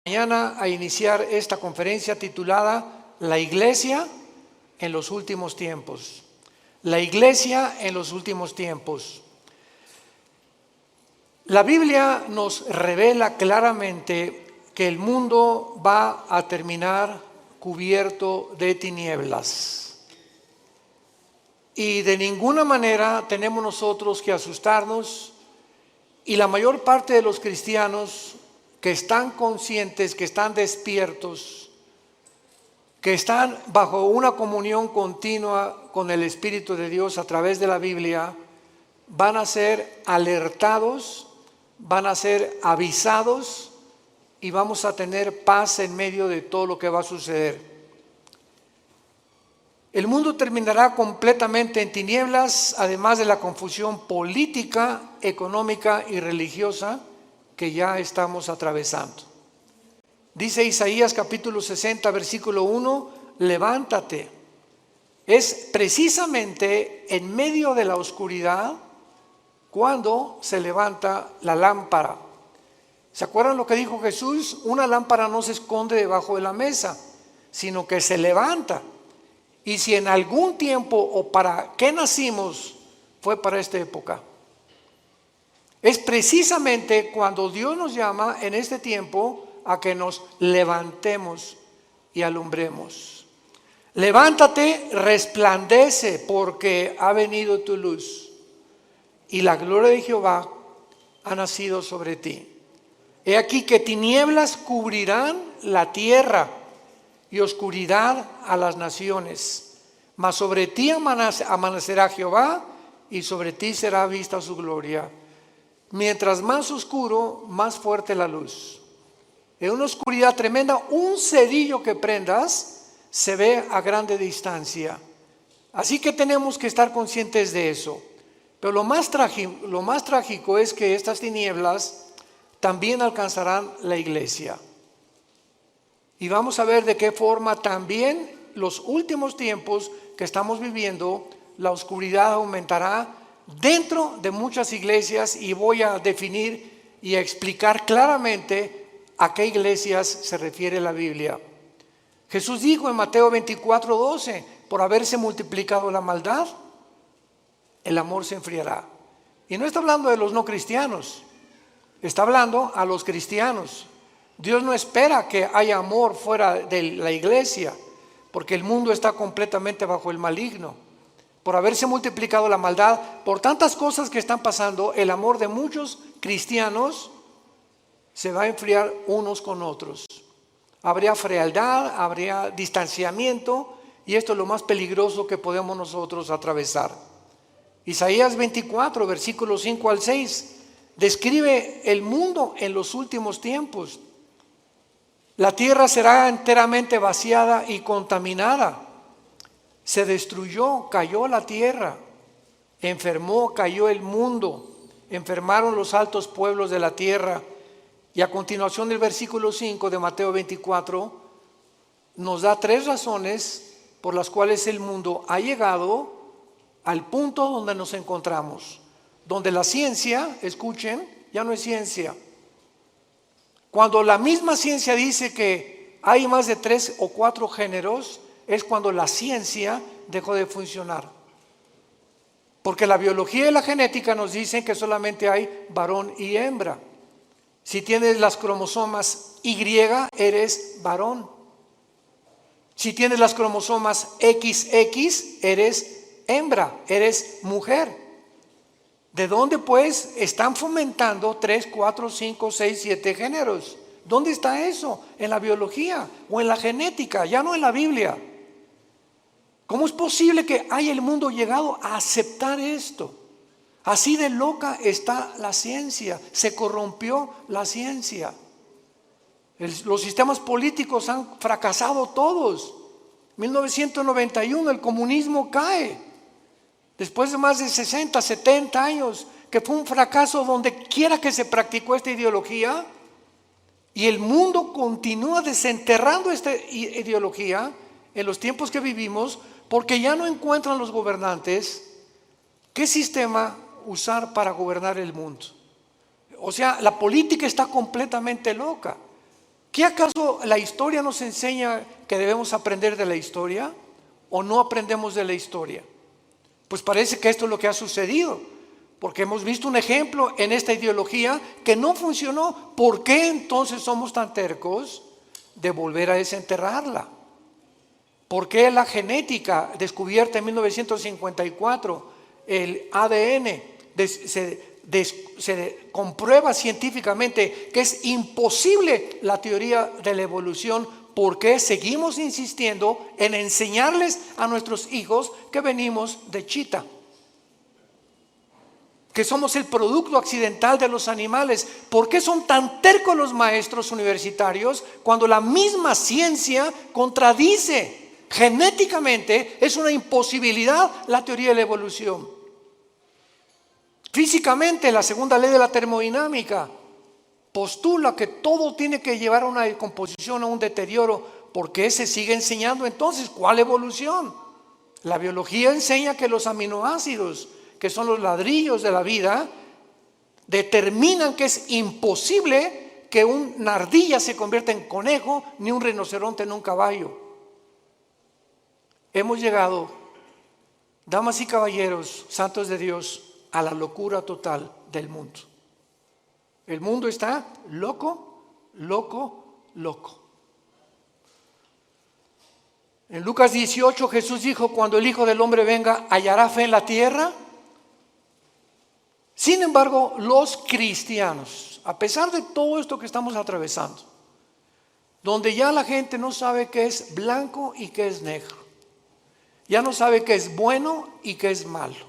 Mañana a iniciar esta conferencia titulada La Iglesia en los últimos tiempos. La Iglesia en los últimos tiempos. La Biblia nos revela claramente que el mundo va a terminar cubierto de tinieblas. Y de ninguna manera tenemos nosotros que asustarnos, y la mayor parte de los cristianos que están conscientes, que están despiertos, que están bajo una comunión continua con el Espíritu de Dios a través de la Biblia, van a ser alertados, van a ser avisados y vamos a tener paz en medio de todo lo que va a suceder. El mundo terminará completamente en tinieblas, además de la confusión política, económica y religiosa que ya estamos atravesando. Dice Isaías capítulo 60, versículo 1, levántate. Es precisamente en medio de la oscuridad cuando se levanta la lámpara. ¿Se acuerdan lo que dijo Jesús? Una lámpara no se esconde debajo de la mesa, sino que se levanta. Y si en algún tiempo o para qué nacimos, fue para esta época. Es precisamente cuando Dios nos llama en este tiempo a que nos levantemos y alumbremos. Levántate, resplandece, porque ha venido tu luz y la gloria de Jehová ha nacido sobre ti. He aquí que tinieblas cubrirán la tierra y oscuridad a las naciones, mas sobre ti amanecerá Jehová y sobre ti será vista su gloria. Mientras más oscuro, más fuerte la luz. En una oscuridad tremenda, un cerillo que prendas se ve a grande distancia. Así que tenemos que estar conscientes de eso. Pero lo más trágico es que estas tinieblas también alcanzarán la iglesia. Y vamos a ver de qué forma también los últimos tiempos que estamos viviendo, la oscuridad aumentará dentro de muchas iglesias, y voy a definir y a explicar claramente a qué iglesias se refiere la Biblia. Jesús dijo en Mateo 24:12, por haberse multiplicado la maldad, el amor se enfriará. Y no está hablando de los no cristianos, está hablando a los cristianos. Dios no espera que haya amor fuera de la iglesia, porque el mundo está completamente bajo el maligno. Por haberse multiplicado la maldad, por tantas cosas que están pasando, el amor de muchos cristianos se va a enfriar unos con otros. Habría frialdad, habría distanciamiento, y esto es lo más peligroso que podemos nosotros atravesar. Isaías 24, versículos 5 al 6, describe el mundo en los últimos tiempos. La tierra será enteramente vaciada y contaminada. Se destruyó, cayó la tierra, enfermó, cayó el mundo, enfermaron los altos pueblos de la tierra. Y a continuación del versículo 5 de Mateo 24 nos da 3 razones por las cuales el mundo ha llegado al punto donde nos encontramos, donde la ciencia, escuchen, ya no es ciencia. Cuando la misma ciencia dice que hay más de 3 o 4 géneros, es cuando la ciencia dejó de funcionar. Porque la biología y la genética nos dicen que solamente hay varón y hembra. Si tienes las cromosomas Y, eres varón. Si tienes las cromosomas XX, eres hembra, eres mujer. ¿De dónde pues están fomentando 3, 4, 5, 6, 7 géneros? ¿Dónde está eso? En la biología o en la genética, ya no en la Biblia. ¿Cómo es posible que haya el mundo llegado a aceptar esto? Así de loca está la ciencia, se corrompió la ciencia. Los sistemas políticos han fracasado todos. 1991 el comunismo cae. Después de más de 60, 70 años, que fue un fracaso donde quiera que se practicó esta ideología, y el mundo continúa desenterrando esta ideología en los tiempos que vivimos, porque ya no encuentran los gobernantes qué sistema usar para gobernar el mundo. O sea, la política está completamente loca. ¿Qué acaso la historia nos enseña que debemos aprender de la historia o no aprendemos de la historia? Pues parece que esto es lo que ha sucedido, porque hemos visto un ejemplo en esta ideología que no funcionó. ¿Por qué entonces somos tan tercos de volver a desenterrarla? ¿Por qué la genética descubierta en 1954, el ADN, se comprueba científicamente que es imposible la teoría de la evolución? ¿Por qué seguimos insistiendo en enseñarles a nuestros hijos que venimos de chita? Que somos el producto accidental de los animales. ¿Por qué son tan tercos los maestros universitarios cuando la misma ciencia contradice? Genéticamente es una imposibilidad la teoría de la evolución. Físicamente, la segunda ley de la termodinámica postula que todo tiene que llevar a una decomposición, a un deterioro. ¿Por qué se sigue enseñando entonces? ¿Cuál evolución? La biología enseña que los aminoácidos, que son los ladrillos de la vida, determinan que es imposible que una ardilla se convierta en conejo, ni un rinoceronte en un caballo. Hemos llegado, damas y caballeros, santos de Dios, a la locura total del mundo. El mundo está loco, loco, loco. En Lucas 18 Jesús dijo: cuando el Hijo del Hombre venga, ¿hallará fe en la tierra? Sin embargo, los cristianos, a pesar de todo esto que estamos atravesando, donde ya la gente no sabe qué es blanco y qué es negro, ya no sabe qué es bueno y qué es malo,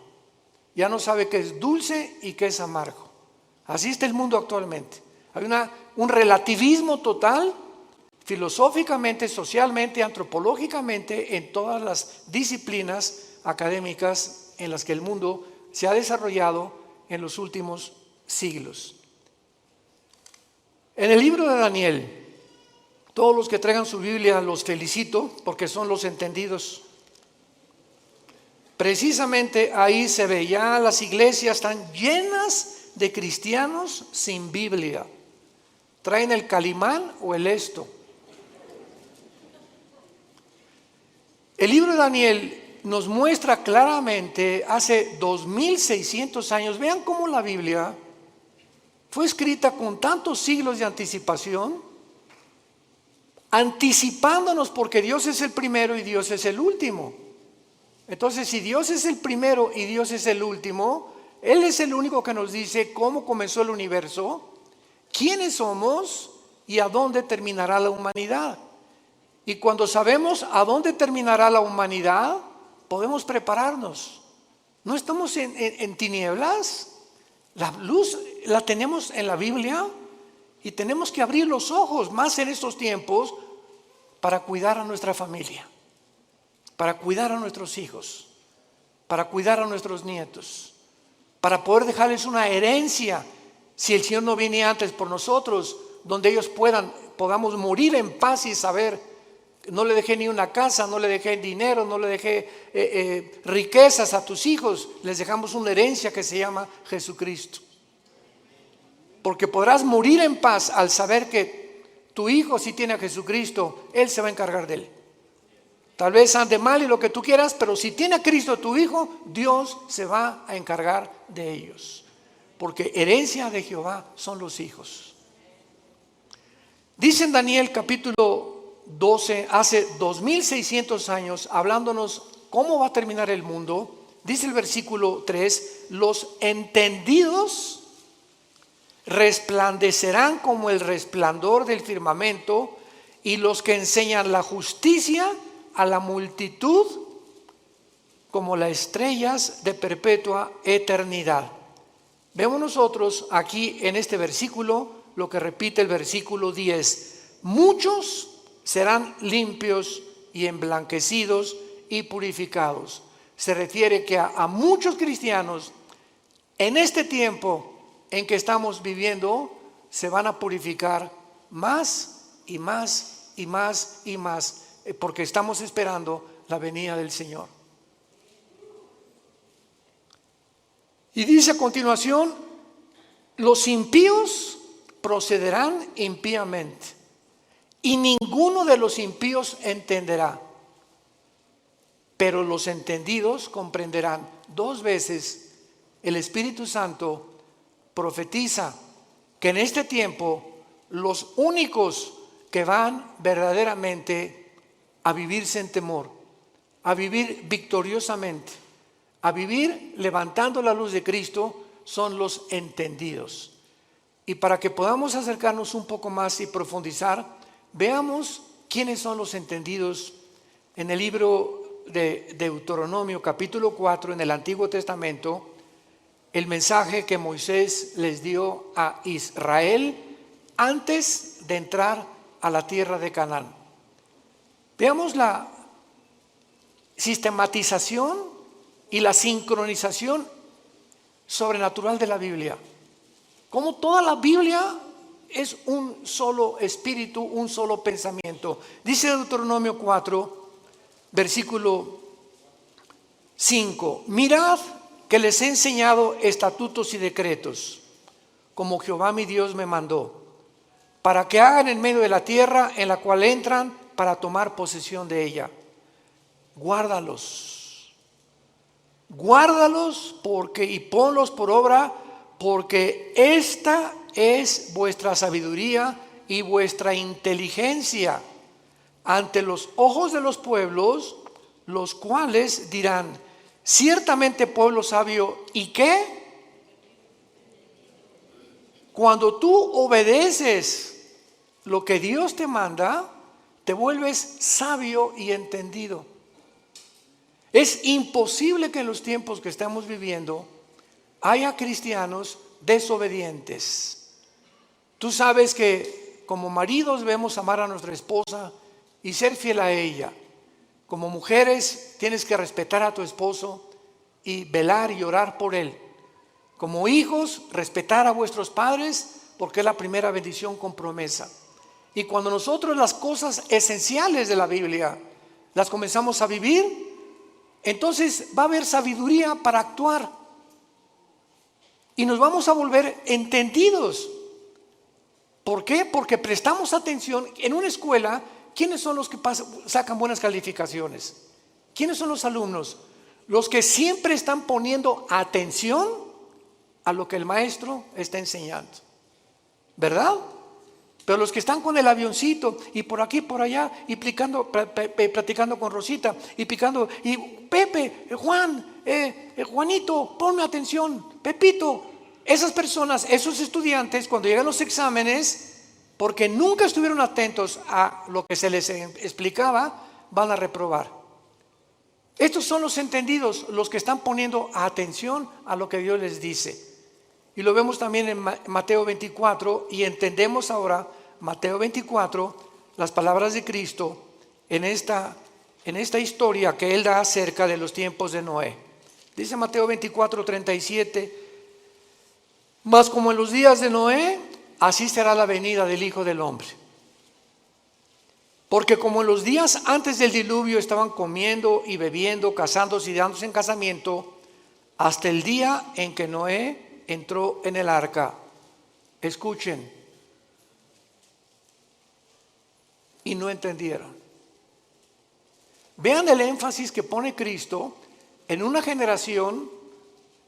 ya no sabe qué es dulce y qué es amargo. Así está el mundo actualmente. Hay un relativismo total, filosóficamente, socialmente, antropológicamente, en todas las disciplinas académicas en las que el mundo se ha desarrollado en los últimos siglos. En el libro de Daniel, todos los que traigan su Biblia los felicito porque son los entendidos. Precisamente ahí se ve, ya las iglesias están llenas de cristianos sin Biblia. Traen el Calimán o el Esto. El libro de Daniel nos muestra claramente hace 2600 años. Vean cómo la Biblia fue escrita con tantos siglos de anticipación, anticipándonos, porque Dios es el primero y Dios es el último. Entonces, si Dios es el primero y Dios es el último, Él es el único que nos dice cómo comenzó el universo, quiénes somos y a dónde terminará la humanidad. Y cuando sabemos a dónde terminará la humanidad, podemos prepararnos. No estamos en tinieblas. La luz la tenemos en la Biblia y tenemos que abrir los ojos más en estos tiempos para cuidar a nuestra familia, para cuidar a nuestros hijos, para cuidar a nuestros nietos, para poder dejarles una herencia si el Señor no viene antes por nosotros, donde ellos podamos morir en paz y saber: no le dejé ni una casa, no le dejé dinero, no le dejé riquezas a tus hijos, les dejamos una herencia que se llama Jesucristo. Porque podrás morir en paz al saber que tu hijo, si tiene a Jesucristo, Él se va a encargar de él. Tal vez ande mal y lo que tú quieras, pero si tiene a Cristo tu hijo, Dios se va a encargar de ellos. Porque herencia de Jehová son los hijos. Dice en Daniel capítulo 12, hace 2600 años, hablándonos cómo va a terminar el mundo, dice el versículo 3: los entendidos resplandecerán como el resplandor del firmamento, y los que enseñan la justicia a la multitud como las estrellas de perpetua eternidad. Vemos nosotros aquí en este versículo lo que repite el versículo 10: muchos serán limpios y emblanquecidos y purificados. Se refiere que a muchos cristianos en este tiempo en que estamos viviendo se van a purificar más y más y más y más, porque estamos esperando la venida del Señor. Y dice a continuación: los impíos procederán impíamente y ninguno de los impíos entenderá, pero los entendidos comprenderán. 2 veces el Espíritu Santo profetiza que en este tiempo los únicos que van verdaderamente a vivir sin temor, a vivir victoriosamente, a vivir levantando la luz de Cristo, son los entendidos. Y para que podamos acercarnos un poco más y profundizar, veamos quiénes son los entendidos en el libro de Deuteronomio capítulo 4 en el Antiguo Testamento, el mensaje que Moisés les dio a Israel antes de entrar a la tierra de Canaán. Veamos la sistematización y la sincronización sobrenatural de la Biblia. Como toda la Biblia es un solo espíritu, un solo pensamiento. Dice Deuteronomio 4, versículo 5: mirad que les he enseñado estatutos y decretos, como Jehová mi Dios me mandó, para que hagan en medio de la tierra en la cual entran para tomar posesión de ella. Guárdalos, guárdalos y ponlos por obra, porque esta es vuestra sabiduría y vuestra inteligencia ante los ojos de los pueblos, los cuales dirán: ciertamente pueblo sabio. ¿Y qué? Cuando tú obedeces lo que Dios te manda, te vuelves sabio y entendido. Es imposible que en los tiempos que estamos viviendo haya cristianos desobedientes. Tú sabes que como maridos debemos amar a nuestra esposa y ser fiel a ella. Como mujeres tienes que respetar a tu esposo y velar y orar por él. Como hijos, respetar a vuestros padres, porque es la primera bendición con promesa. Y cuando nosotros las cosas esenciales de la Biblia las comenzamos a vivir, entonces va a haber sabiduría para actuar y nos vamos a volver entendidos. ¿Por qué? Porque prestamos atención. En una escuela, ¿quiénes son los que sacan buenas calificaciones? ¿Quiénes son los alumnos? Los que siempre están poniendo atención a lo que el maestro está enseñando, ¿verdad? Pero los que están con el avioncito y por aquí, por allá, y platicando con Rosita, y picando, y Pepe, Juan, Juanito, ponme atención, Pepito. Esas personas, esos estudiantes, cuando llegan los exámenes, porque nunca estuvieron atentos a lo que se les explicaba, van a reprobar. Estos son los entendidos, los que están poniendo atención a lo que Dios les dice. Y lo vemos también en Mateo 24, y entendemos ahora Mateo 24, las palabras de Cristo en esta historia que Él da acerca de los tiempos de Noé. Dice Mateo 24, 37: mas como en los días de Noé, así será la venida del Hijo del Hombre. Porque como en los días antes del diluvio estaban comiendo y bebiendo, casándose y dándose en casamiento, hasta el día en que Noé entró en el arca. Escuchen. Y no entendieron. Vean el énfasis que pone Cristo en una generación.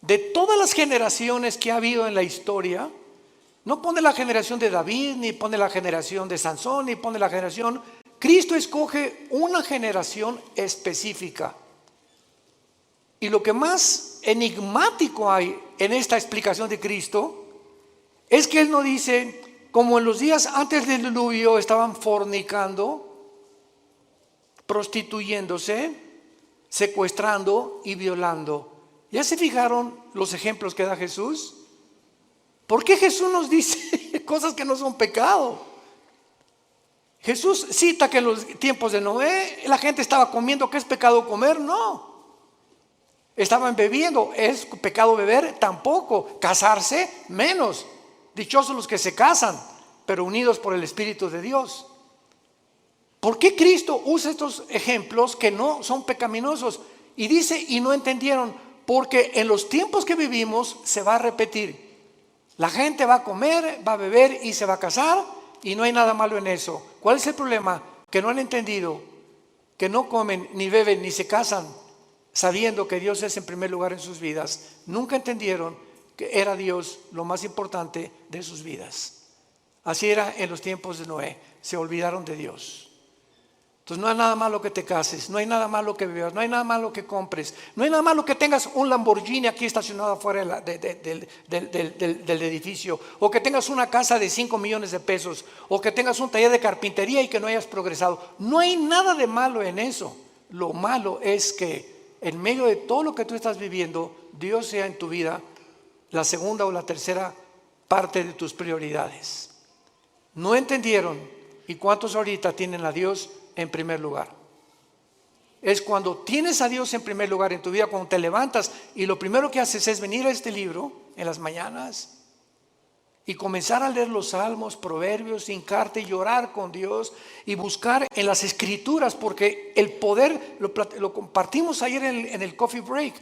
De todas las generaciones que ha habido en la historia, no pone la generación de David, ni pone la generación de Sansón, ni pone la generación. Cristo escoge una generación específica. Y lo que más enigmático hay en esta explicación de Cristo es que Él no dice, como en los días antes del diluvio estaban fornicando, prostituyéndose, secuestrando y violando. ¿Ya se fijaron los ejemplos que da Jesús? ¿Por qué Jesús nos dice cosas que no son pecado? Jesús cita que en los tiempos de Noé la gente estaba comiendo. ¿Qué es pecado comer? No. Estaban bebiendo. ¿Es pecado beber? Tampoco. Casarse? Menos. Dichosos los que se casan, pero unidos por el Espíritu de Dios. ¿Por qué Cristo usa estos ejemplos que no son pecaminosos? Y dice, y no entendieron. Porque en los tiempos que vivimos se va a repetir. La gente va a comer, va a beber y se va a casar, y no hay nada malo en eso. ¿Cuál es el problema? Que no han entendido que no comen, ni beben, ni se casan sabiendo que Dios es en primer lugar en sus vidas. Nunca entendieron que era Dios lo más importante de sus vidas. Así era en los tiempos de Noé. Se olvidaron de Dios. Entonces no hay nada malo que te cases, no hay nada malo que bebas, no hay nada malo que compres, no hay nada malo que tengas un Lamborghini aquí estacionado afuera del edificio, o que tengas una casa de 5 millones de pesos, o que tengas un taller de carpintería y que no hayas progresado. No hay nada de malo en eso. Lo malo es que en medio de todo lo que tú estás viviendo, Dios sea en tu vida la segunda o la tercera parte de tus prioridades. No entendieron. ¿Y cuántos ahorita tienen a Dios en primer lugar? Es cuando tienes a Dios en primer lugar en tu vida, cuando te levantas y lo primero que haces es venir a este libro en las mañanas y comenzar a leer los salmos, proverbios, hincarte y llorar con Dios y buscar en las escrituras, porque el poder, lo compartimos ayer en el coffee break,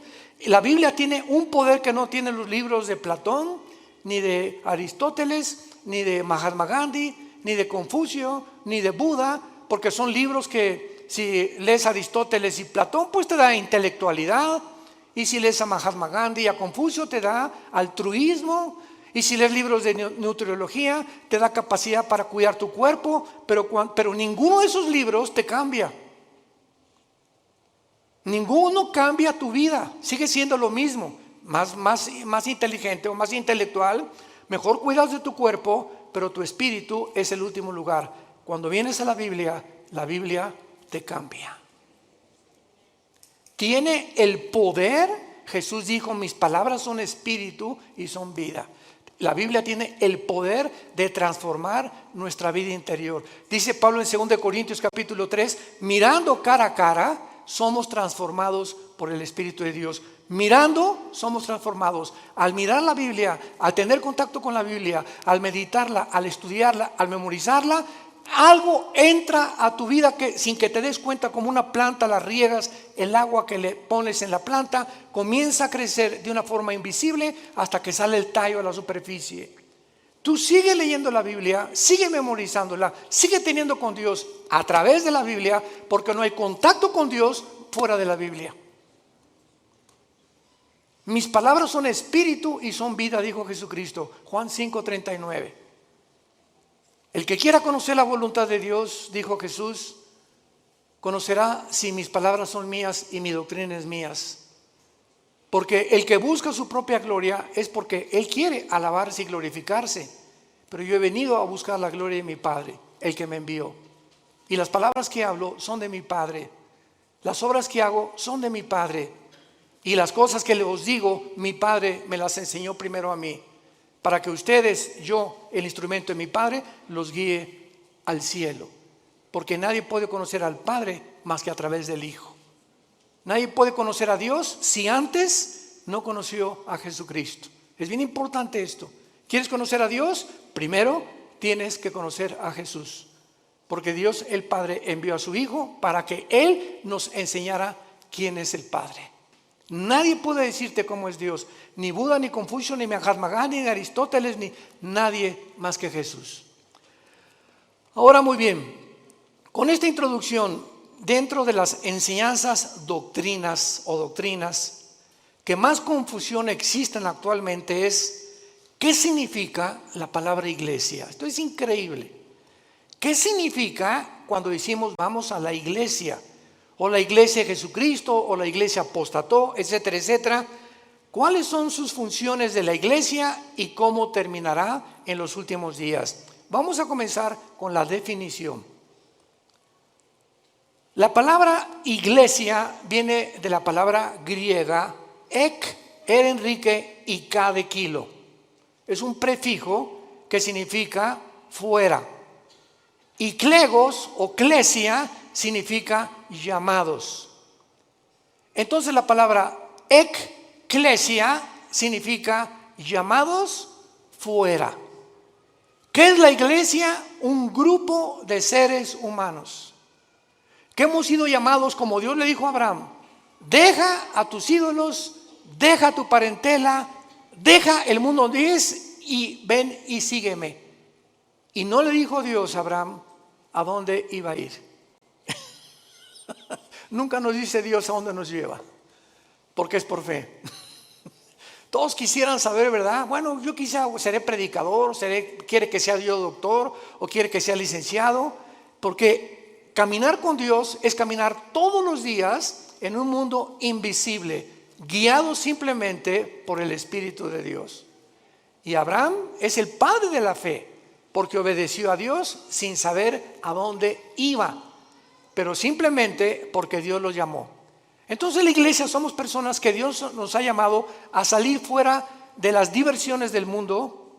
la Biblia tiene un poder que no tienen los libros de Platón, ni de Aristóteles, ni de Mahatma Gandhi, ni de Confucio, ni de Buda, porque son libros que si lees a Aristóteles y Platón, pues te da intelectualidad, y si lees a Mahatma Gandhi y a Confucio te da altruismo, y si lees libros de nutriología te da capacidad para cuidar tu cuerpo, pero ninguno de esos libros te cambia. Ninguno cambia tu vida, sigue siendo lo mismo, más inteligente o más intelectual, mejor cuidas de tu cuerpo, pero tu espíritu es el último lugar. Cuando vienes a la Biblia te cambia. Tiene el poder. Jesús dijo: mis palabras son espíritu y son vida. La Biblia tiene el poder de transformar nuestra vida interior. Dice Pablo en 2 Corintios capítulo 3, mirando cara a cara, somos transformados por el Espíritu de Dios. Mirando, somos transformados. Al mirar la Biblia, al tener contacto con la Biblia, al meditarla, al estudiarla, al memorizarla, algo entra a tu vida que sin que te des cuenta, como una planta la riegas, el agua que le pones en la planta comienza a crecer de una forma invisible hasta que sale el tallo a la superficie. Tú sigue leyendo la Biblia, sigue memorizándola, sigue teniendo con Dios a través de la Biblia, porque no hay contacto con Dios fuera de la Biblia. Mis palabras son espíritu y son vida, dijo Jesucristo, Juan 5:39. El que quiera conocer la voluntad de Dios, dijo Jesús, conocerá si mis palabras son mías y mi doctrina es mías. Porque el que busca su propia gloria es porque él quiere alabarse y glorificarse. Pero yo he venido a buscar la gloria de mi Padre, el que me envió. Y las palabras que hablo son de mi Padre. Las obras que hago son de mi Padre. Y las cosas que os digo, mi Padre me las enseñó primero a mí, para que ustedes, yo, el instrumento de mi Padre, los guíe al cielo. Porque nadie puede conocer al Padre más que a través del Hijo. Nadie puede conocer a Dios si antes no conoció a Jesucristo. Es bien importante esto. ¿Quieres conocer a Dios? Primero tienes que conocer a Jesús. Porque Dios el Padre envió a su Hijo para que Él nos enseñara quién es el Padre. Nadie puede decirte cómo es Dios, ni Buda, ni Confucio, ni Mahatma Gandhi, ni Aristóteles, ni nadie más que Jesús. Ahora muy bien, con esta introducción, dentro de las enseñanzas doctrinas que más confusión existen actualmente es, ¿qué significa la palabra iglesia? Esto es increíble. ¿Qué significa cuando decimos vamos a la iglesia? O la iglesia de Jesucristo, o la iglesia apostató, etcétera, etcétera. ¿Cuáles son sus funciones de la iglesia y cómo terminará en los últimos días? Vamos a comenzar con la definición. La palabra iglesia viene de la palabra griega ek, Enrique y K de kilo. Es un prefijo que significa fuera. Y klegos o klesia significa llamados. Entonces la palabra ekklesia significa llamados fuera. ¿Qué es la iglesia? Un grupo de seres humanos que hemos sido llamados, como Dios le dijo a Abraham: deja a tus ídolos, deja tu parentela, deja el mundo donde es y ven y sígueme. Y no le dijo Dios a Abraham: a dónde iba a ir. Nunca nos dice Dios a dónde nos lleva, porque es por fe. Todos quisieran saber, ¿verdad? Bueno, yo quizá seré predicador, quiere que sea Dios doctor o quiere que sea licenciado, porque caminar con Dios es caminar todos los días en un mundo invisible, guiado simplemente por el Espíritu de Dios. Y Abraham es el padre de la fe, porque obedeció a Dios sin saber a dónde iba, pero simplemente porque Dios lo llamó. Entonces la iglesia somos personas que Dios nos ha llamado a salir fuera de las diversiones del mundo,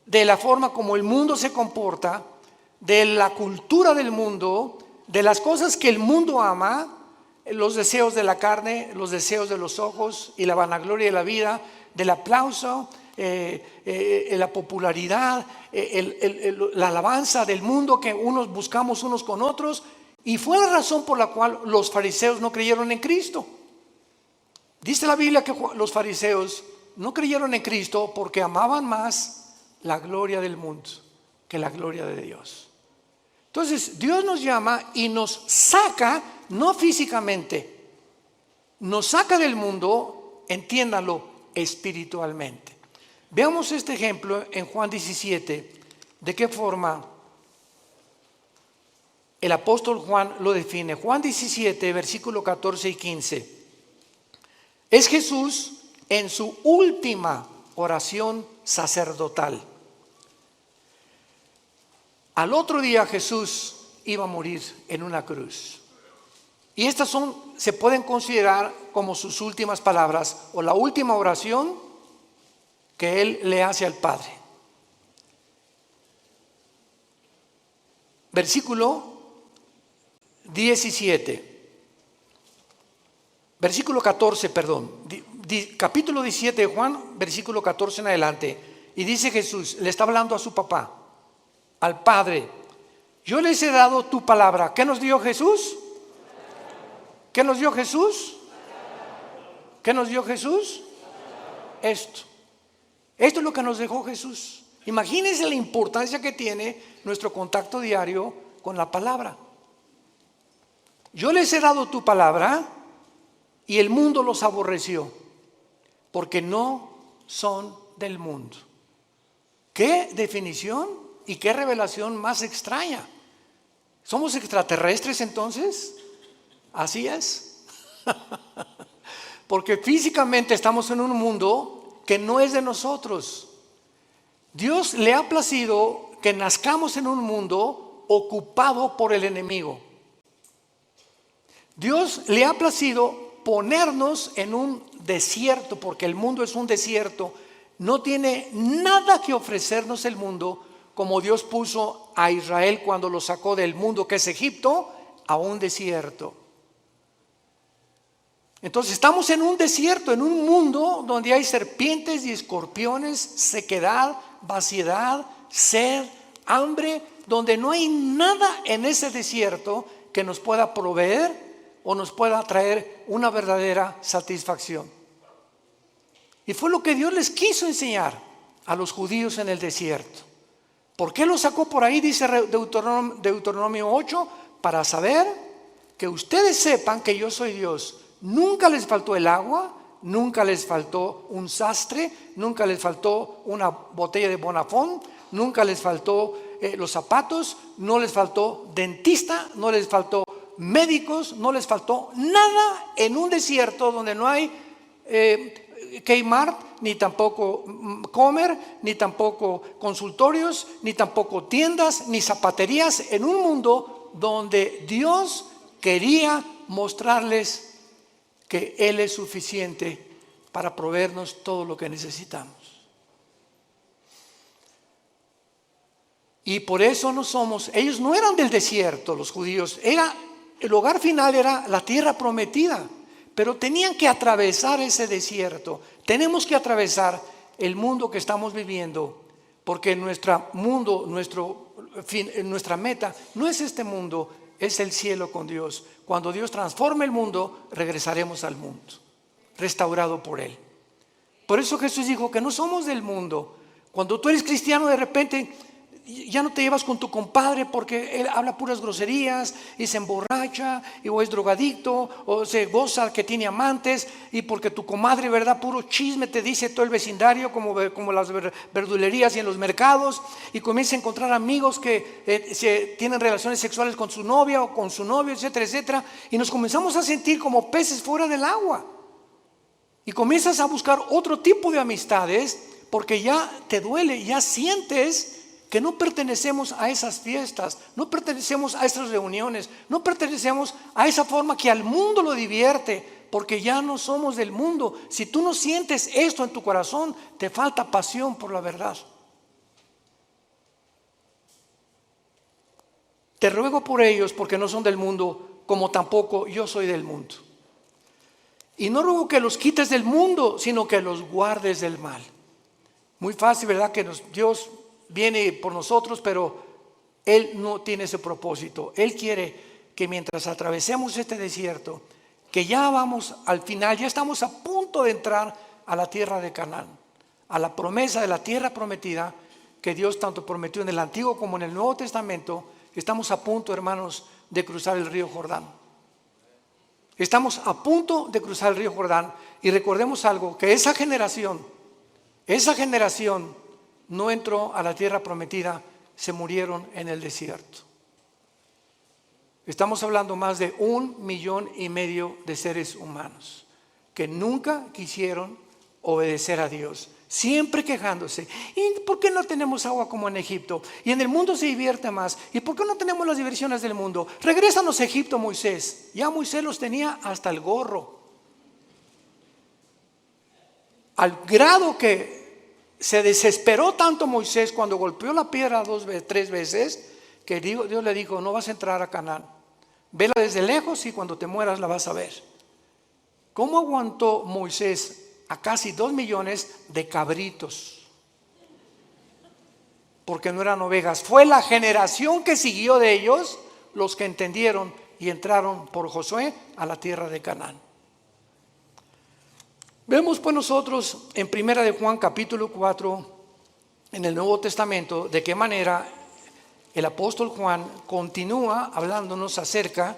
de la forma como el mundo se comporta, de la cultura del mundo, de las cosas que el mundo ama, los deseos de la carne, los deseos de los ojos y la vanagloria de la vida, del aplauso, la popularidad, la alabanza del mundo que unos buscamos unos con otros. Y fue la razón por la cual los fariseos no creyeron en Cristo. Dice la Biblia que los fariseos no creyeron en Cristo porque amaban más la gloria del mundo que la gloria de Dios. Entonces Dios nos llama y nos saca, no físicamente, nos saca del mundo, entiéndalo, espiritualmente. Veamos este ejemplo en Juan 17, de qué forma el apóstol Juan lo define. Juan 17, versículo 14 y 15. Es Jesús en su última oración sacerdotal. Al otro día Jesús iba a morir en una cruz. Y estas se pueden considerar como sus últimas palabras o la última oración que él le hace al Padre. Versículo 17, versículo 14, perdón, capítulo 17 de Juan, versículo 14 en adelante. Y dice Jesús, le está hablando a su papá, al Padre: yo les he dado tu palabra. ¿Qué nos dio Jesús? ¿Qué nos dio Jesús? ¿Qué nos dio Jesús? Esto es lo que nos dejó Jesús. Imagínense la importancia que tiene nuestro contacto diario con la palabra. Yo les he dado tu palabra y el mundo los aborreció, porque no son del mundo. ¿Qué definición y qué revelación más extraña? ¿Somos extraterrestres entonces? Así es. Porque físicamente estamos en un mundo que no es de nosotros. Dios le ha placido que nazcamos en un mundo ocupado por el enemigo. Dios le ha placido ponernos en un desierto, porque el mundo es un desierto. No tiene nada que ofrecernos el mundo, como Dios puso a Israel cuando lo sacó del mundo que es Egipto a un desierto. Entonces estamos en un desierto, en un mundo donde hay serpientes y escorpiones, sequedad, vaciedad, sed, hambre, donde no hay nada en ese desierto que nos pueda proveer o nos pueda traer una verdadera satisfacción. Y fue lo que Dios les quiso enseñar a los judíos en el desierto. ¿Por qué los sacó por ahí? Dice Deuteronomio 8, para saber que ustedes sepan que yo soy Dios. Nunca les faltó el agua, nunca les faltó un sastre, nunca les faltó una botella de Bonafón, nunca les faltó los zapatos, no les faltó dentista, no les faltó médicos, no les faltó nada en un desierto donde no hay Kmart, ni tampoco Comer, ni tampoco consultorios, ni tampoco tiendas, ni zapaterías, en un mundo donde Dios quería mostrarles que Él es suficiente para proveernos todo lo que necesitamos. Y por eso no somos, ellos no eran del desierto, los judíos, el hogar final era la tierra prometida, pero tenían que atravesar ese desierto. Tenemos que atravesar el mundo que estamos viviendo, porque nuestra meta no es este mundo, es el cielo con Dios. Cuando Dios transforme el mundo, regresaremos al mundo, restaurado por Él. Por eso Jesús dijo que no somos del mundo. Cuando tú eres cristiano, de repente ya no te llevas con tu compadre porque él habla puras groserías y se emborracha o es drogadicto o se goza que tiene amantes, y porque tu comadre, ¿verdad? Puro chisme te dice todo el vecindario, como las verdulerías y en los mercados, y comienza a encontrar amigos que tienen relaciones sexuales con su novia o con su novio, etcétera, etcétera, y nos comenzamos a sentir como peces fuera del agua, y comienzas a buscar otro tipo de amistades porque ya te duele, ya sientes que no pertenecemos a esas fiestas, no pertenecemos a esas reuniones, no pertenecemos a esa forma que al mundo lo divierte, porque ya no somos del mundo. Si tú no sientes esto en tu corazón, te falta pasión por la verdad. Te ruego por ellos, porque no son del mundo, como tampoco yo soy del mundo. Y no ruego que los quites del mundo, sino que los guardes del mal. Muy fácil, ¿verdad? Que Dios viene por nosotros, pero Él no tiene ese propósito. Él quiere que mientras atravesemos este desierto, que ya vamos al final, ya estamos a punto de entrar a la tierra de Canaán, a la promesa de la tierra prometida que Dios tanto prometió en el Antiguo como en el Nuevo Testamento. Estamos a punto, hermanos, de cruzar el río Jordán. Estamos a punto de cruzar el río Jordán, y recordemos algo, que esa generación no entró a la tierra prometida, se murieron en el desierto. Estamos hablando más de 1,5 millones de seres humanos que nunca quisieron obedecer a Dios, siempre quejándose. ¿Y por qué no tenemos agua como en Egipto? Y en el mundo se divierte más. ¿Y por qué no tenemos las diversiones del mundo? Regrésanos a Egipto, Moisés. Ya Moisés los tenía hasta el gorro, al grado que se desesperó tanto Moisés cuando golpeó la piedra 3 veces, que Dios le dijo: no vas a entrar a Canaán, vela desde lejos y cuando te mueras la vas a ver. ¿Cómo aguantó Moisés a casi 2 millones de cabritos? Porque no eran ovejas. Fue la generación que siguió de ellos los que entendieron y entraron por Josué a la tierra de Canaán. Vemos pues nosotros en 1 de Juan capítulo 4 en el Nuevo Testamento de qué manera el apóstol Juan continúa hablándonos acerca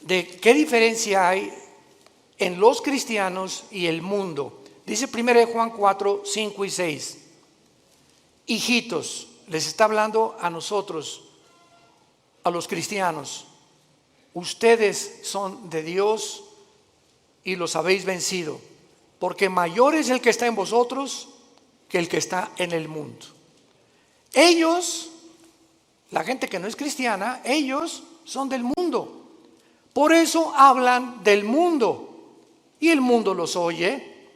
de qué diferencia hay en los cristianos y el mundo. Dice 1 de Juan 4, 5 y 6. Hijitos, les está hablando a nosotros, a los cristianos. Ustedes son de Dios y los habéis vencido, porque mayor es el que está en vosotros que el que está en el mundo. Ellos, la gente que no es cristiana, ellos son del mundo. Por eso hablan del mundo, y el mundo los oye,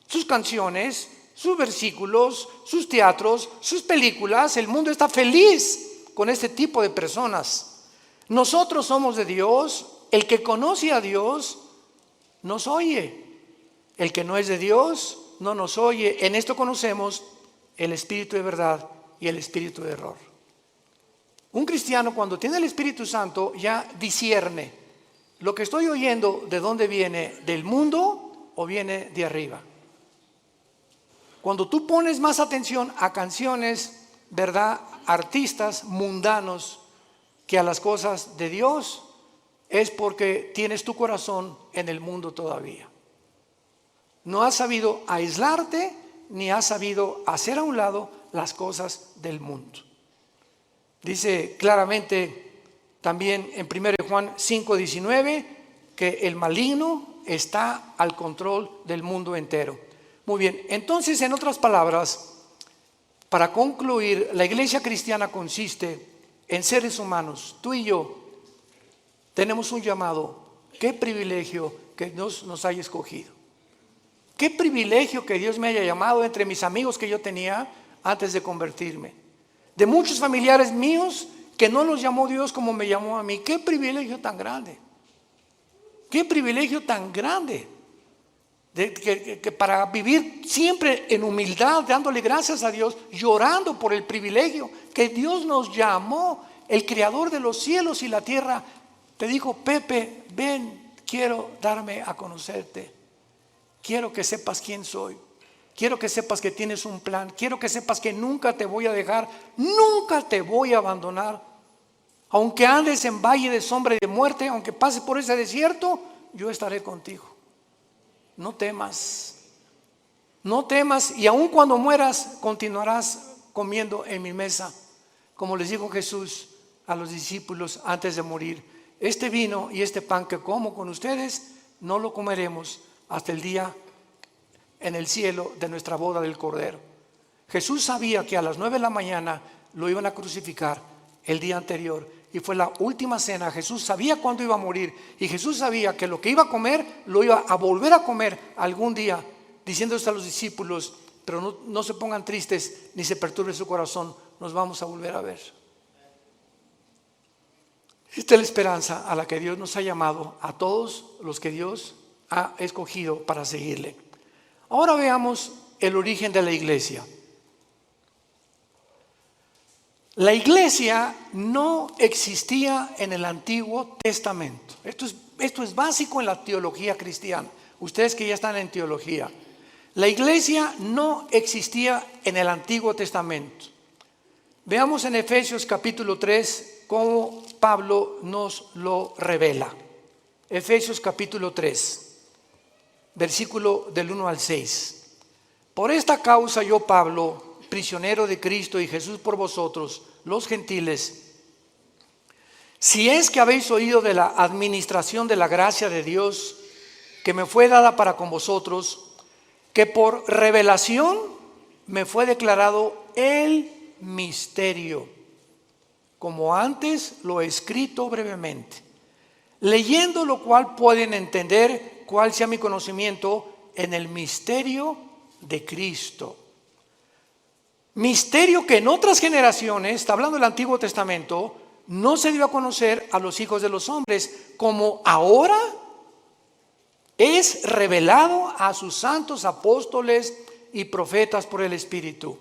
sus canciones, sus versículos, sus teatros, sus películas. El mundo está feliz con este tipo de personas. Nosotros somos de Dios. El que conoce a Dios nos oye. El que no es de Dios no nos oye. En esto conocemos el espíritu de verdad y el espíritu de error. Un cristiano, cuando tiene el Espíritu Santo, ya discierne: lo que estoy oyendo, ¿de dónde viene? ¿Del mundo o viene de arriba? Cuando tú pones más atención a canciones, ¿verdad?, artistas mundanos, que a las cosas de Dios, es porque tienes tu corazón en el mundo todavía. No has sabido aislarte, ni has sabido hacer a un lado las cosas del mundo. Dice claramente también en 1 Juan 5:19 que el maligno está al control del mundo entero. Muy bien, entonces, en otras palabras, para concluir, la iglesia cristiana consiste en seres humanos. Tú y yo tenemos un llamado. Qué privilegio que Dios nos haya escogido. Qué privilegio que Dios me haya llamado entre mis amigos que yo tenía antes de convertirme. De muchos familiares míos que no los llamó Dios como me llamó a mí. Qué privilegio tan grande. Qué privilegio tan grande. Que para vivir siempre en humildad, dándole gracias a Dios, llorando por el privilegio que Dios nos llamó. El creador de los cielos y la tierra te dijo: Pepe, ven, quiero darme a conocerte, quiero que sepas quién soy. Quiero que sepas que tienes un plan. Quiero que sepas que nunca te voy a dejar, nunca te voy a abandonar. Aunque andes en valle de sombra y de muerte, aunque pases por ese desierto, yo estaré contigo. No temas, no temas, y aun cuando mueras, continuarás comiendo en mi mesa, como les dijo Jesús a los discípulos antes de morir. Este vino y este pan que como con ustedes, no lo comeremos hasta el día en el cielo de nuestra boda del Cordero. Jesús sabía que a las 9 de la mañana lo iban a crucificar el día anterior, y fue la última cena. Jesús sabía cuándo iba a morir, y Jesús sabía que lo que iba a comer lo iba a volver a comer algún día, diciéndole a los discípulos: pero no se pongan tristes ni se perturbe su corazón, nos vamos a volver a ver. Esta es la esperanza a la que Dios nos ha llamado a todos los que Dios ha escogido para seguirle. Ahora veamos el origen de la iglesia. La iglesia no existía en el Antiguo Testamento. Esto es básico en la teología cristiana. Ustedes que ya están en teología. La iglesia no existía en el Antiguo Testamento. Veamos en Efesios capítulo 3 cómo Pablo nos lo revela. Efesios capítulo 3, versículo del 1 al 6. Por esta causa yo, Pablo, prisionero de Cristo y Jesús por vosotros, los gentiles, si es que habéis oído de la administración de la gracia de Dios que me fue dada para con vosotros, que por revelación me fue declarado el misterio, como antes lo he escrito brevemente, leyendo lo cual pueden entender cuál sea mi conocimiento en el misterio de Cristo. Misterio que en otras generaciones, está hablando del Antiguo Testamento, no se dio a conocer a los hijos de los hombres, como ahora es revelado a sus santos apóstoles y profetas por el Espíritu.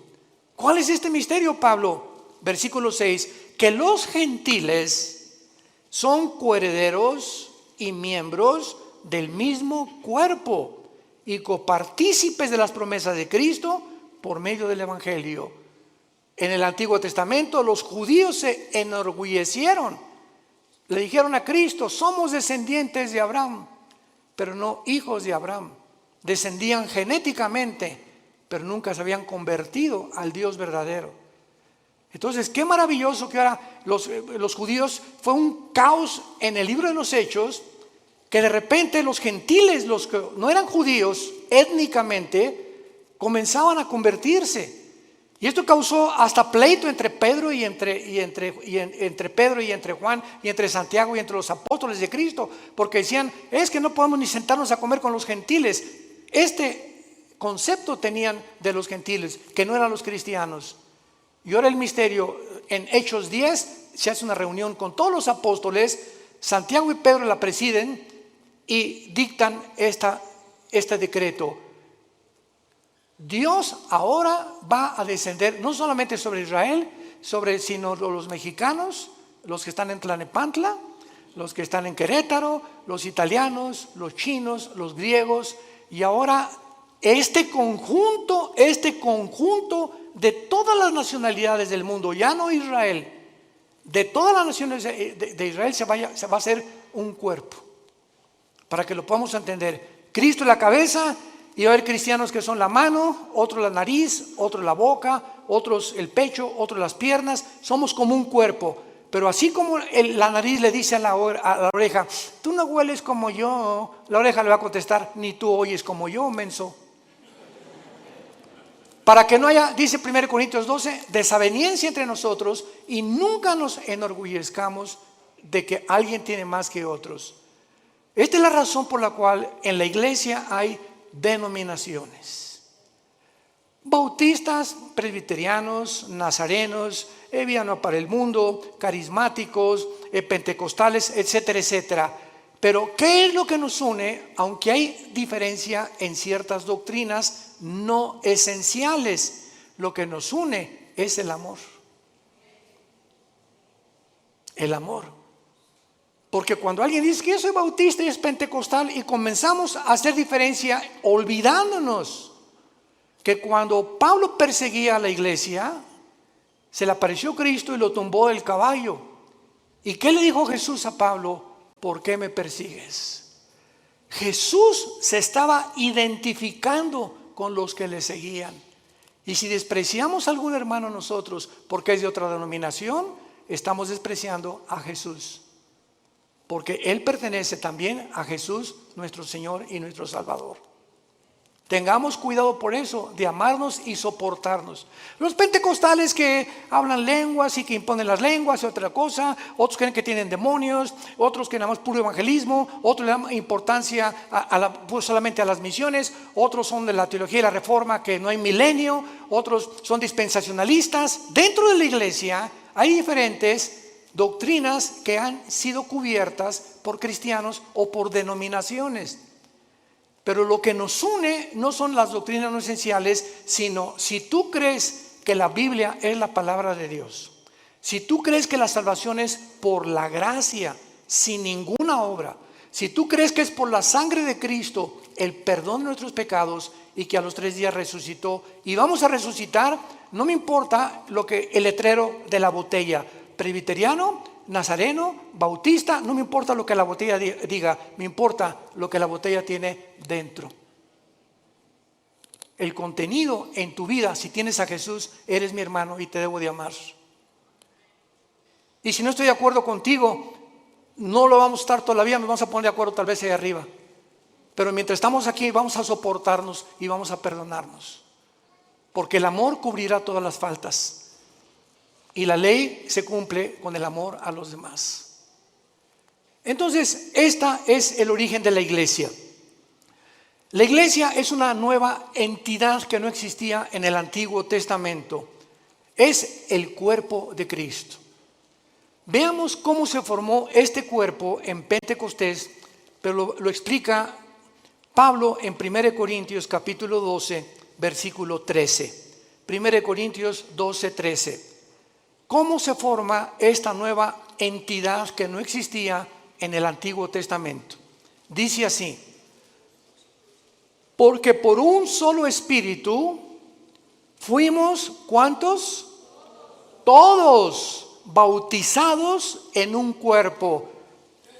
¿Cuál es este misterio, Pablo? Versículo 6, que los gentiles son coherederos y miembros del mismo cuerpo y copartícipes de las promesas de Cristo por medio del Evangelio. En el Antiguo Testamento los judíos se enorgullecieron. Le dijeron a Cristo: somos descendientes de Abraham, pero no hijos de Abraham. Descendían genéticamente, pero nunca se habían convertido al Dios verdadero. Entonces, qué maravilloso que ahora los judíos, fue un caos en el libro de los Hechos, que de repente los gentiles, los que no eran judíos étnicamente, comenzaban a convertirse. Y esto causó hasta pleito entre Pedro y entre Pedro y entre Juan y entre Santiago y entre los apóstoles de Cristo, porque decían: es que no podemos ni sentarnos a comer con los gentiles. Este concepto tenían de los gentiles, que no eran los cristianos. Y ahora el misterio, en Hechos 10 se hace una reunión con todos los apóstoles. Santiago y Pedro la presiden y dictan este decreto: Dios ahora va a descender no solamente sobre Israel, sino los mexicanos, los que están en Tlalnepantla, los que están en Querétaro, los italianos, los chinos, los griegos, y ahora este conjunto de todas las nacionalidades del mundo, ya no Israel, de todas las naciones de Israel se va a hacer un cuerpo. Para que lo podamos entender, Cristo es la cabeza, y va a haber cristianos que son la mano, otros la nariz, otros la boca, otros el pecho, otros las piernas. Somos como un cuerpo. Pero así como la nariz le dice a la oreja: tú no hueles como yo, la oreja le va a contestar: ni tú oyes como yo, menso. Para que no haya, dice 1 Corintios 12, desaveniencia entre nosotros, y nunca nos enorgullezcamos de que alguien tiene más que otros. Esta es la razón por la cual en la iglesia hay denominaciones: bautistas, presbiterianos, nazarenos, Viano para el Mundo, carismáticos, pentecostales, etcétera, etcétera. Pero ¿qué es lo que nos une? Aunque hay diferencia en ciertas doctrinas no esenciales, lo que nos une es el amor. El amor. Porque cuando alguien dice que yo soy bautista y es pentecostal, y comenzamos a hacer diferencia olvidándonos que cuando Pablo perseguía a la iglesia, se le apareció Cristo y lo tumbó del caballo. ¿Y qué le dijo Jesús a Pablo? ¿Por qué me persigues? Jesús se estaba identificando con los que le seguían. Y si despreciamos a algún hermano nosotros porque es de otra denominación, estamos despreciando a Jesús, porque Él pertenece también a Jesús, nuestro Señor y nuestro Salvador. Tengamos cuidado por eso, de amarnos y soportarnos. Los pentecostales que hablan lenguas y que imponen las lenguas y otra cosa, otros creen que tienen demonios, otros que nada más puro evangelismo, otros le dan importancia pues solamente a las misiones, otros son de la teología y la reforma, que no hay milenio, otros son dispensacionalistas. Dentro de la iglesia hay diferentes doctrinas que han sido cubiertas por cristianos o por denominaciones. Pero lo que nos une no son las doctrinas no esenciales, sino si tú crees que la Biblia es la palabra de Dios, si tú crees que la salvación es por la gracia, sin ninguna obra, si tú crees que es por la sangre de Cristo el perdón de nuestros pecados y que a los 3 días resucitó y vamos a resucitar, no me importa lo que el letrero de la botella, presbiteriano, nazareno, bautista, no me importa lo que la botella diga, me importa lo que la botella tiene dentro. El contenido en tu vida, si tienes a Jesús, eres mi hermano y te debo de amar. Y si no estoy de acuerdo contigo, no lo vamos a estar toda la vida, nos vamos a poner de acuerdo tal vez ahí arriba. Pero mientras estamos aquí vamos a soportarnos y vamos a perdonarnos. Porque el amor cubrirá todas las faltas. Y la ley se cumple con el amor a los demás. Entonces, esta es el origen de la iglesia. La iglesia es una nueva entidad que no existía en el Antiguo Testamento. Es el cuerpo de Cristo. Veamos cómo se formó este cuerpo en Pentecostés, pero lo explica Pablo en 1 Corintios capítulo 12, versículo 13. 1 Corintios 12, 13. ¿Cómo se forma esta nueva entidad que no existía en el Antiguo Testamento? Dice así: porque por un solo espíritu fuimos, ¿cuántos? Todos bautizados en un cuerpo.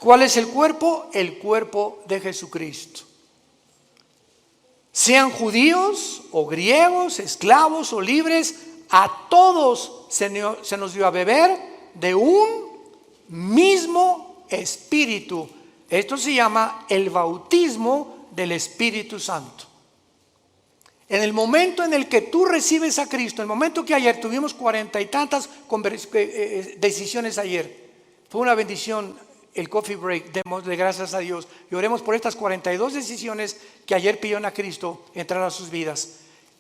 ¿Cuál es el cuerpo? El cuerpo de Jesucristo. Sean judíos o griegos, esclavos o libres, a todos se nos dio a beber de un mismo espíritu. Esto se llama el bautismo del Espíritu Santo. En el momento en el que tú recibes a Cristo, el momento que ayer tuvimos 40 y tantas decisiones ayer, fue una bendición el coffee break, démosle gracias a Dios y oremos por estas 42 decisiones que ayer pidieron a Cristo entrar a sus vidas.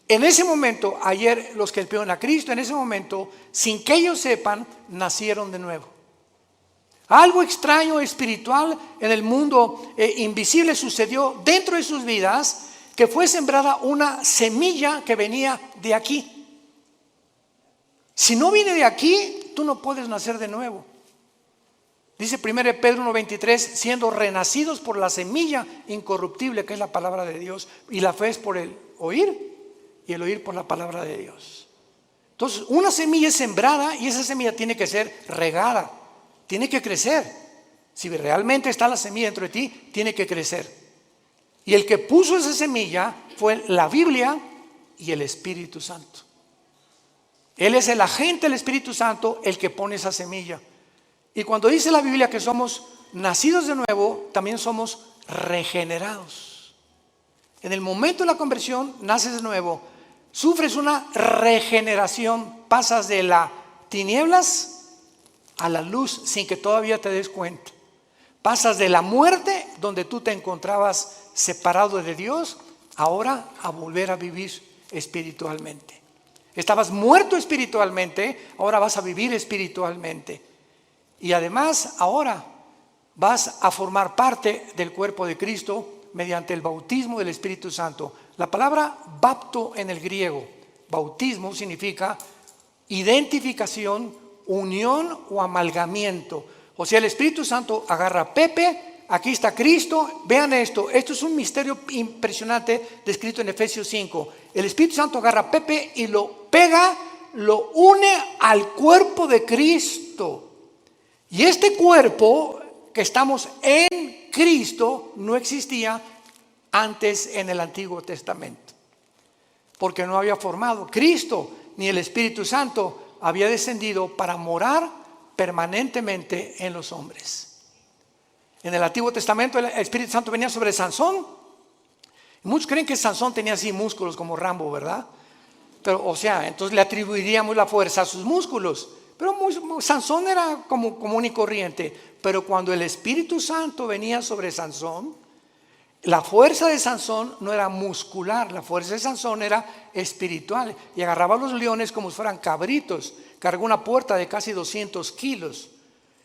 En ese momento, ayer los que pidieron a Cristo, en ese momento, sin que ellos sepan, nacieron de nuevo. Algo extraño espiritual en el mundo invisible sucedió dentro de sus vidas, que fue sembrada una semilla que venía de aquí. Si no viene de aquí, tú no puedes nacer de nuevo. Dice 1 Pedro 1:23, siendo renacidos por la semilla incorruptible que es la palabra de Dios, y la fe es por el oír y el oír por la palabra de Dios. Entonces, una semilla es sembrada y esa semilla tiene que ser regada, tiene que crecer. Si realmente está la semilla dentro de ti, tiene que crecer. Y el que puso esa semilla fue la Biblia y el Espíritu Santo. Él es el agente del Espíritu Santo el que pone esa semilla. Y cuando dice la Biblia que somos nacidos de nuevo, también somos regenerados. En el momento de la conversión, naces de nuevo, sufres una regeneración, pasas de las tinieblas a la luz sin que todavía te des cuenta. Pasas de la muerte, donde tú te encontrabas separado de Dios, ahora a volver a vivir espiritualmente. Estabas muerto espiritualmente, ahora vas a vivir espiritualmente. Y además ahora vas a formar parte del cuerpo de Cristo mediante el bautismo del Espíritu Santo. La palabra bapto en el griego, bautismo, significa identificación, unión o amalgamiento. O sea, el Espíritu Santo agarra a Pepe, aquí está Cristo. Vean esto es un misterio impresionante descrito en Efesios 5. El Espíritu Santo agarra a Pepe y lo pega, lo une al cuerpo de Cristo. Y este cuerpo que estamos en Cristo no existía antes en el Antiguo Testamento, porque no había formado. Cristo ni el Espíritu Santo había descendido para morar permanentemente en los hombres. En el Antiguo Testamento el Espíritu Santo venía sobre Sansón. Muchos creen que Sansón tenía así músculos como Rambo, ¿verdad? Pero, o sea, entonces le atribuiríamos la fuerza a sus músculos. Pero Sansón era como común y corriente. Pero cuando el Espíritu Santo venía sobre Sansón, la fuerza de Sansón no era muscular, la fuerza de Sansón era espiritual. Y agarraba a los leones como si fueran cabritos. Cargó una puerta de casi 200 kilos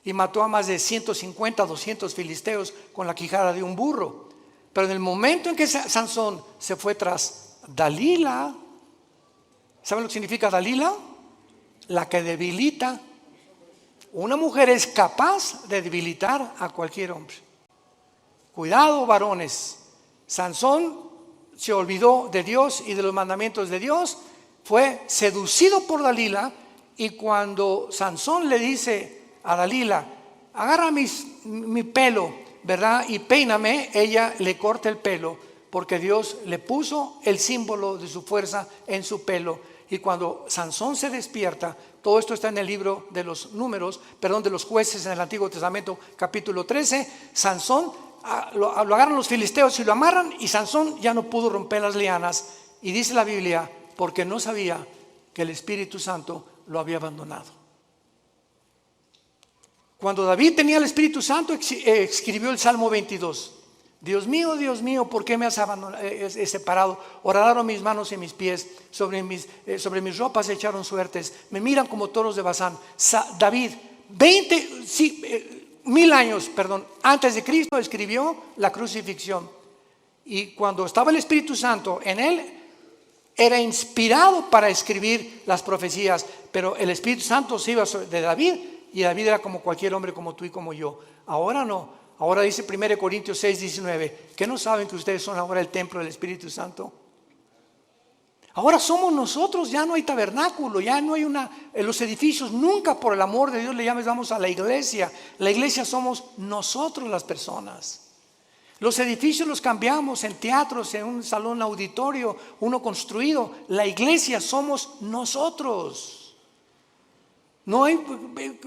y mató a más de 150, 200 filisteos con la quijada de un burro. Pero en el momento en que Sansón se fue tras Dalila, ¿saben lo que significa Dalila? La que debilita. Una mujer es capaz de debilitar a cualquier hombre. Cuidado, varones. Sansón se olvidó de Dios y de los mandamientos de Dios, fue seducido por Dalila, y cuando Sansón le dice a Dalila, agarra mi pelo, ¿verdad? Y peíname, ella le corta el pelo, porque Dios le puso el símbolo de su fuerza en su pelo. Y cuando Sansón se despierta, todo esto está en el libro de los números, de los jueces en el Antiguo Testamento, capítulo 13. Sansón lo agarran los filisteos y lo amarran, y Sansón ya no pudo romper las lianas. Y dice la Biblia, porque no sabía que el Espíritu Santo lo había abandonado. Cuando David tenía el Espíritu Santo, escribió el Salmo 22. Dios mío, ¿por qué me has separado? Horadaron mis manos y mis pies, sobre mis ropas echaron suertes, me miran como toros de Basán. David, 1000 años antes de Cristo, escribió la crucifixión. Y cuando estaba el Espíritu Santo en él, era inspirado para escribir las profecías. Pero el Espíritu Santo se iba de David, y David era como cualquier hombre, como tú y como yo. Ahora no. Ahora dice 1 Corintios 6:19, ¿que no saben que ustedes son ahora el templo del Espíritu Santo? Ahora somos nosotros, ya no hay tabernáculo, ya no hay en los edificios, nunca, por el amor de Dios, le llamamos a la iglesia. La iglesia somos nosotros, las personas. Los edificios los cambiamos en teatros, en un salón auditorio, uno construido. La iglesia somos nosotros. No hay,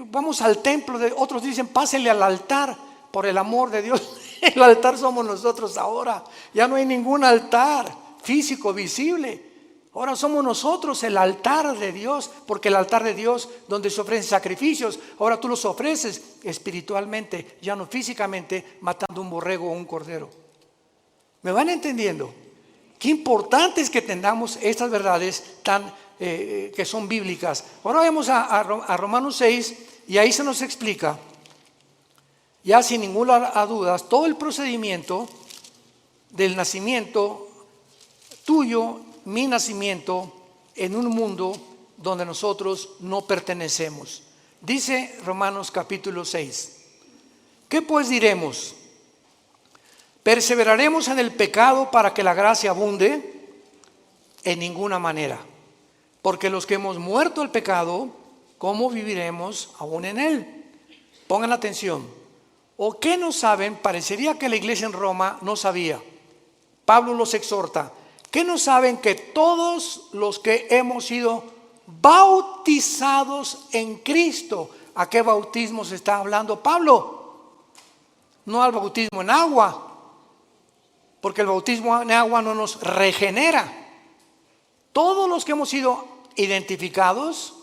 vamos al templo, otros dicen pásenle al altar. Por el amor de Dios, el altar somos nosotros ahora. Ya no hay ningún altar físico visible. Ahora somos nosotros el altar de Dios, porque el altar de Dios, donde se ofrecen sacrificios, ahora tú los ofreces espiritualmente, ya no físicamente, matando un borrego o un cordero. ¿Me van entendiendo? Qué importante es que tengamos estas verdades que son bíblicas. Ahora vamos a Romanos 6, y ahí se nos explica, ya sin ninguna dudas, todo el procedimiento del nacimiento tuyo, mi nacimiento, en un mundo donde nosotros no pertenecemos. Dice Romanos capítulo 6, ¿qué pues diremos? ¿Perseveraremos en el pecado para que la gracia abunde? En ninguna manera, porque los que hemos muerto al pecado, ¿cómo viviremos aún en él? Pongan atención. ¿O qué no saben? Parecería que la iglesia en Roma no sabía. Pablo los exhorta. ¿Qué no saben? Que todos los que hemos sido bautizados en Cristo. ¿A qué bautismo se está hablando Pablo? No al bautismo en agua, porque el bautismo en agua no nos regenera. Todos los que hemos sido identificados,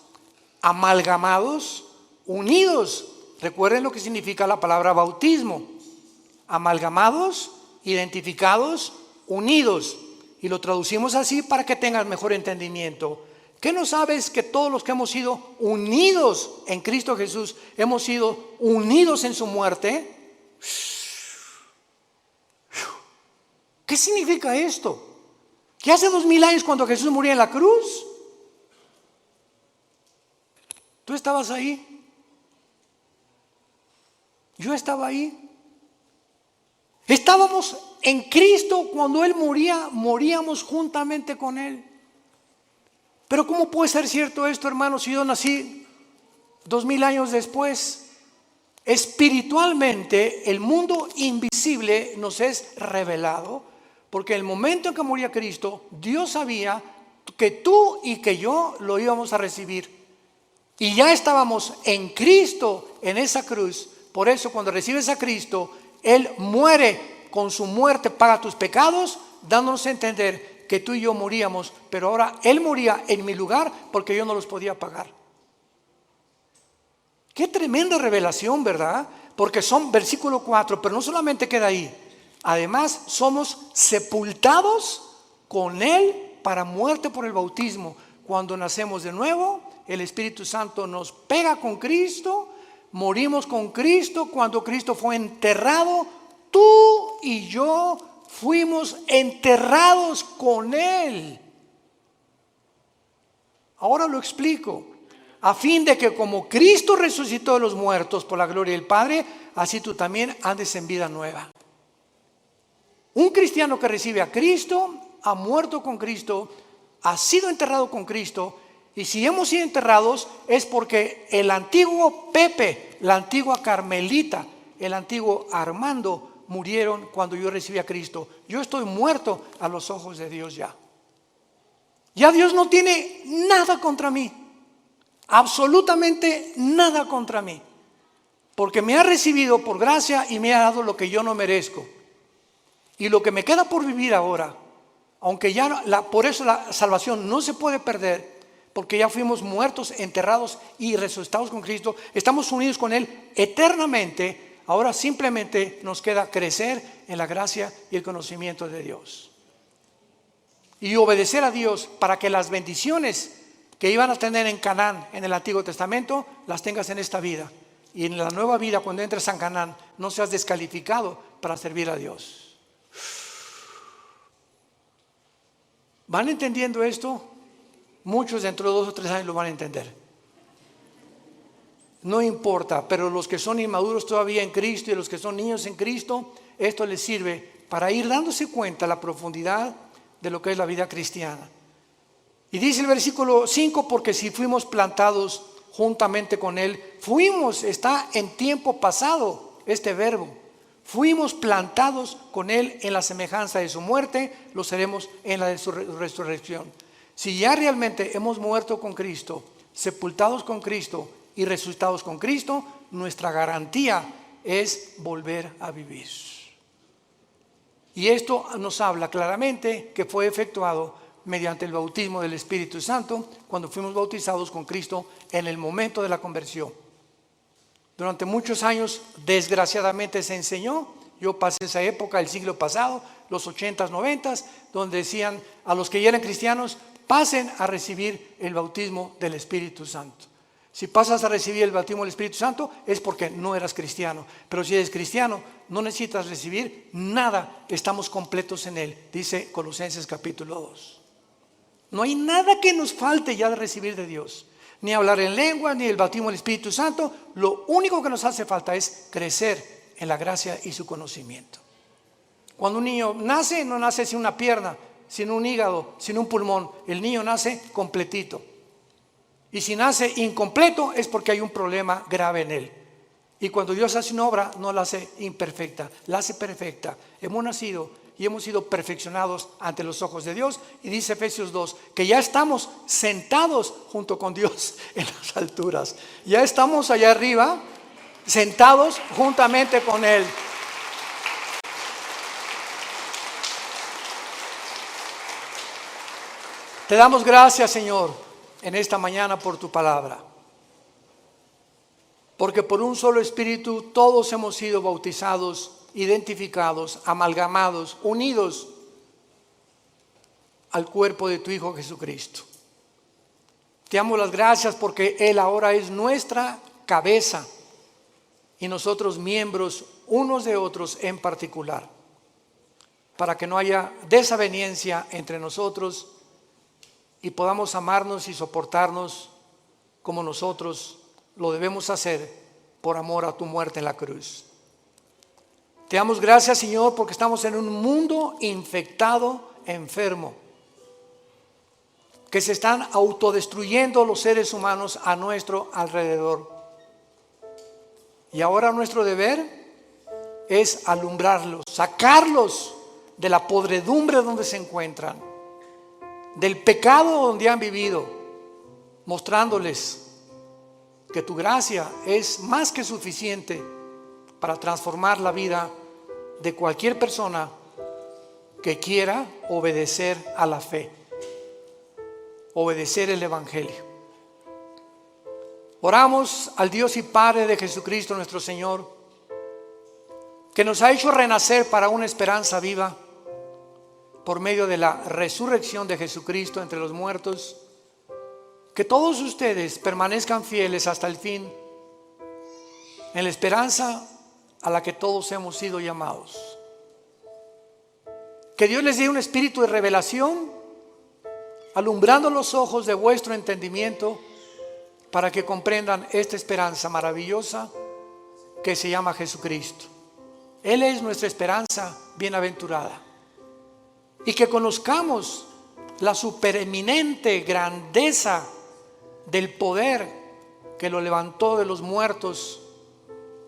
amalgamados, unidos. Recuerden lo que significa la palabra bautismo: amalgamados, identificados, unidos. Y lo traducimos así para que tengan mejor entendimiento. ¿Qué no sabes? Que todos los que hemos sido unidos en Cristo Jesús, hemos sido unidos en su muerte. ¿Qué significa esto? Que hace 2000 años, cuando Jesús murió en la cruz, tú estabas ahí. Yo estaba ahí. Estábamos en Cristo cuando Él moría, moríamos juntamente con Él. Pero ¿cómo puede ser cierto esto, hermanos, si yo nací 2000 años después? Espiritualmente, el mundo invisible nos es revelado, porque en el momento en que moría Cristo, Dios sabía que tú y que yo lo íbamos a recibir. Y ya estábamos en Cristo, en esa cruz. Por eso cuando recibes a Cristo, Él muere, con su muerte paga tus pecados, dándonos a entender que tú y yo moríamos, pero ahora Él moría en mi lugar porque yo no los podía pagar. Qué tremenda revelación, ¿verdad? Porque son versículo 4, pero no solamente queda ahí. Además, somos sepultados con Él para muerte por el bautismo. Cuando nacemos de nuevo, el Espíritu Santo nos pega con Cristo, morimos con Cristo. Cuando Cristo fue enterrado, tú y yo fuimos enterrados con Él. Ahora lo explico. A fin de que como Cristo resucitó de los muertos por la gloria del Padre, así tú también andes en vida nueva. Un cristiano que recibe a Cristo, ha muerto con Cristo, ha sido enterrado con Cristo. Y si hemos sido enterrados es porque el antiguo Pepe, la antigua Carmelita, el antiguo Armando murieron cuando yo recibí a Cristo. Yo estoy muerto a los ojos de Dios ya. Ya Dios no tiene nada contra mí. Absolutamente nada contra mí, porque me ha recibido por gracia y me ha dado lo que yo no merezco. Y lo que me queda por vivir ahora, aunque ya por eso la salvación no se puede perder, porque ya fuimos muertos, enterrados y resucitados con Cristo, estamos unidos con Él eternamente. Ahora simplemente nos queda crecer en la gracia y el conocimiento de Dios y obedecer a Dios para que las bendiciones que iban a tener en Canaán en el Antiguo Testamento, las tengas en esta vida. Y en la nueva vida, cuando entres a Canaán, no seas descalificado para servir a Dios. ¿Van entendiendo esto? Muchos dentro de 2 o 3 años lo van a entender. No importa, pero los que son inmaduros todavía en Cristo y los que son niños en Cristo, esto les sirve para ir dándose cuenta la profundidad de lo que es la vida cristiana. Y dice el versículo 5, porque si fuimos plantados juntamente con Él, fuimos, está en tiempo pasado este verbo, fuimos plantados con Él en la semejanza de su muerte, lo seremos en la de su resurrección. Si ya realmente hemos muerto con Cristo, sepultados con Cristo y resucitados con Cristo, nuestra garantía es volver a vivir. Y esto nos habla claramente que fue efectuado mediante el bautismo del Espíritu Santo, cuando fuimos bautizados con Cristo en el momento de la conversión. Durante muchos años, desgraciadamente, se enseñó, yo pasé esa época, el siglo pasado, los 80s, 90s, donde decían a los que ya eran cristianos, pasen a recibir el bautismo del Espíritu Santo. Si pasas a recibir el bautismo del Espíritu Santo es porque no eras cristiano, pero si eres cristiano no necesitas recibir nada, estamos completos en Él, dice Colosenses capítulo 2. No hay nada que nos falte ya de recibir de Dios, ni hablar en lengua, ni el bautismo del Espíritu Santo. Lo único que nos hace falta es crecer en la gracia y su conocimiento. Cuando un niño nace, no nace sin una pierna, sin un hígado, sin un pulmón. El niño nace completito. Y si nace incompleto es porque hay un problema grave en él. Y cuando Dios hace una obra, no la hace imperfecta, la hace perfecta. Hemos nacido y hemos sido perfeccionados ante los ojos de Dios. Y dice Efesios 2, que ya estamos sentados junto con Dios en las alturas. Ya estamos allá arriba, sentados juntamente con Él. Te damos gracias, Señor, en esta mañana por tu palabra. Porque por un solo Espíritu todos hemos sido bautizados, identificados, amalgamados, unidos al cuerpo de tu Hijo Jesucristo. Te damos las gracias porque Él ahora es nuestra cabeza y nosotros miembros unos de otros en particular, para que no haya desaveniencia entre nosotros y podamos amarnos y soportarnos como nosotros lo debemos hacer por amor a tu muerte en la cruz. Te damos gracias, Señor, porque estamos en un mundo infectado, enfermo, que se están autodestruyendo los seres humanos a nuestro alrededor. Y ahora nuestro deber es alumbrarlos, sacarlos de la podredumbre donde se encuentran, del pecado donde han vivido, mostrándoles que tu gracia es más que suficiente para transformar la vida de cualquier persona que quiera obedecer a la fe, obedecer el Evangelio. Oramos al Dios y Padre de Jesucristo nuestro Señor, que nos ha hecho renacer para una esperanza viva por medio de la resurrección de Jesucristo entre los muertos. Que todos ustedes permanezcan fieles hasta el fin en la esperanza a la que todos hemos sido llamados. Que Dios les dé un espíritu de revelación, alumbrando los ojos de vuestro entendimiento, para que comprendan esta esperanza maravillosa que se llama Jesucristo. Él es nuestra esperanza bienaventurada. Y que conozcamos la supereminente grandeza del poder que lo levantó de los muertos,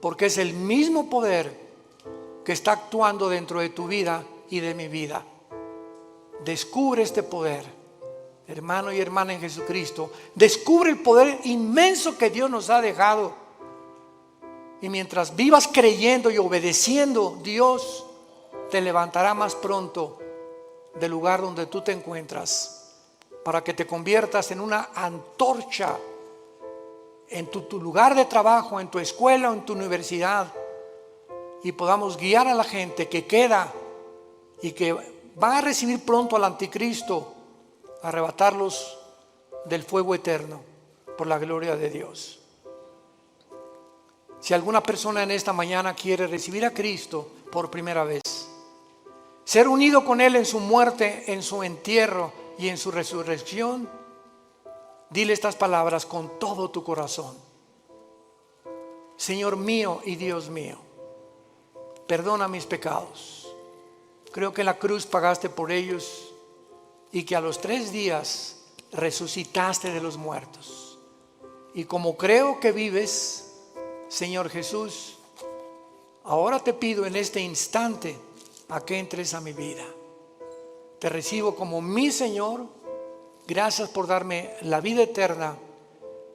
porque es el mismo poder que está actuando dentro de tu vida y de mi vida. Descubre este poder, hermano y hermana en Jesucristo. Descubre el poder inmenso que Dios nos ha dejado. Y mientras vivas creyendo y obedeciendo, Dios te levantará más pronto del lugar donde tú te encuentras, para que te conviertas en una antorcha en tu lugar de trabajo, en tu escuela o en tu universidad, y podamos guiar a la gente que queda y que va a recibir pronto al anticristo, arrebatarlos del fuego eterno por la gloria de Dios. Si alguna persona en esta mañana quiere recibir a Cristo por primera vez, ser unido con Él en su muerte, en su entierro y en su resurrección, dile estas palabras con todo tu corazón. Señor mío y Dios mío, perdona mis pecados. Creo que en la cruz pagaste por ellos y que a los 3 días resucitaste de los muertos. Y como creo que vives, Señor Jesús, ahora te pido en este instante a que entres a mi vida. Te recibo como mi Señor. Gracias por darme la vida eterna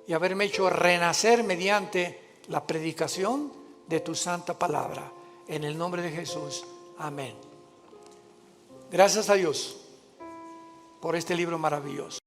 y haberme hecho renacer mediante la predicación de tu santa palabra. En el nombre de Jesús, amén. Gracias a Dios por este libro maravilloso.